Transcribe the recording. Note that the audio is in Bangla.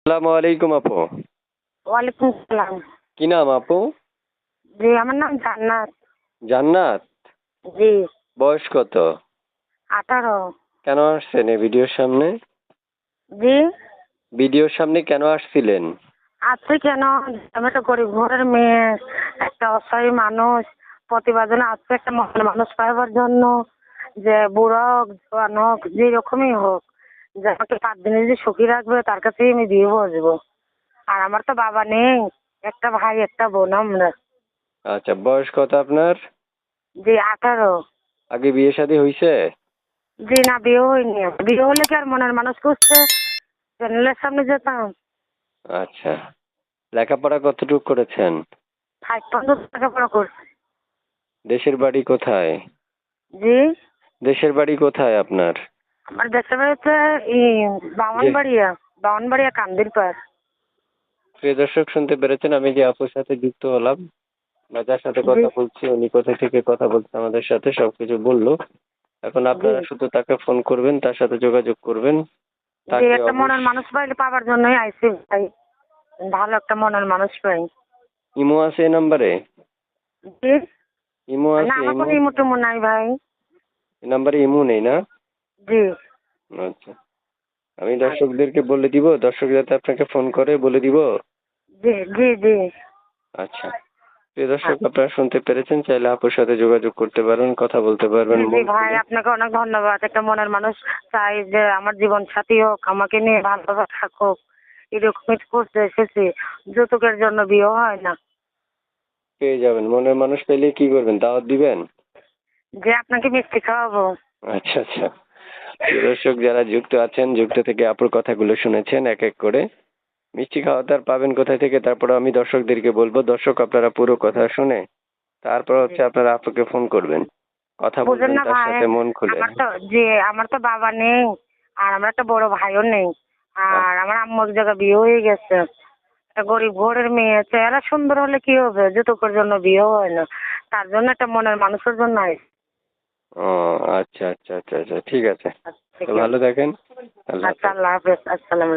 আসসালামু আলাইকুম আপু। ওয়ালাইকুম সালাম। কি নাম আপু? জি, আমার নাম জান্নাত। জান্নাত। জি, বয়স কত? 18। কেন আসছেন এই ভিডিওর সামনে? জি, ভিডিওর সামনে কেন আসছিলেন? আজকে কেন? আমি একটা গরিব ঘরের মেয়ে, একটা অসহায় মানুষ। প্রতিবেদনে আজকে একটা মহান মানুষ পাইবার জন্য, যে বুড়া হোক জোয়ান হোক যেরকমই হোক, যে আমাকে 5 দিনে যে সুখী রাখবে তার কাছেই আমি বিয়ে বসবো। আর আমার তো বাবা নেই, একটা ভাই একটা বোন আমরা। আচ্ছা, বয়স কত আপনার? জি, 18। আগে বিয়ে শাদী হইছে? জি না, বিয়ে হয়নি। বিয়ে হলে কি আর মনের মানুষ খুঁজতে চ্যানেলের সামনে যেতাম? আচ্ছা, লেখাপড়া কতটুকু করেছেন? 5 পর্যন্ত লেখাপড়া করছি। দেশের বাড়ি কোথায়? জি, দেশের বাড়ি কোথায় আপনার? আমার দেশের বাড়িতে ই যে বামনবাড়িয়া কান্দির পাড়। প্রিয় দর্শক, শুনতে পেরেছেন আমি যে আপুর সাথে যুক্ত হলাম বা যার সাথে জি, কথা বলছি উনি কোথা থেকে কথা বলছে আমাদের সাথে সবকিছু বললো। এখন জি, আপনারা শুধু তাকে ফোন করবেন, তার সাথে যোগাযোগ করবেন। জি, তাকে একটা মনের মানুষ পাইলে পাবার জন্যই আইসি ভাই। ভালো একটা মনের মানুষ পাই। ইমো আছে এই নাম্বারে? জি, ইমো না আছে? আমার ইমো কোনো ইমোটিমো নাই ভাই। এই নাম্বারে ইমো নেই না? জি, আচ্ছা, আমি দর্শকদেরকে বলে দিব, দর্শক যাতে আপনাকে ফোন করে বলে দিব। জি, জি, জি, আচ্ছা, প্রিয় দর্শক, আপনারা শুনতে পেরেছেন, চাইলে আপুর সাথে যোগাযোগ করতে পারবেন, কথা বলতে পারবেন জি, জি মন ভাই, খুলে। আপনাকে অনেক ধন্যবাদ। একটা মনের মানুষ চাই যে আমার জীবন সাথী হোক, আমাকে নিয়ে ভালোভাবে থাকুক। এরকমই করতে এসেছি। যৌতুকের জন্য বিয়ে হয় না। পেয়ে যাবেন, মনের মানুষ পেলে কি করবেন, দাওয়াত দিবেন? যে আপনাকে মিষ্টি খাওয়াবো। আচ্ছা আচ্ছা, প্রিয় দর্শক যারা যুক্ত আছেন, যুক্ত থেকে আপুর কথাগুলো শুনেছেন এক এক করে, মিষ্টি খাওয়াতে আর পাবেন কোথায় থেকে, তারপরে আমি দর্শকদেরকে বলবো। দর্শক আপনারা পুরো কথা শুনে তারপর জি, হচ্ছে আপনারা আপুকে ফোন করবেন, কথা বুঝেন বলবেন না তার ভাই, সাথে মন খুলে। আমার তো বাবা নেই, আর আমার একটা বড় ভাইও নেই। আহ, আর আমার আম্মু এক জায়গায় বিয়ে হয়ে গেছে। একটা গরিব ঘরের মেয়ে, চেহারা সুন্দর হলে কি হবে, যৌতুকের জন্য বিয়ে হয় না। তার জন্য একটা মনের মানুষের জন্য আইছি। ও আচ্ছা আচ্ছা আচ্ছা আচ্ছা, ঠিক আছে। আচ্ছা, তো ঠিক ভালো আছে। থাকেন। আল্লাহ আচ্ছা, হাফেজ। আল্লাহ হাফেজ। আসসালাম।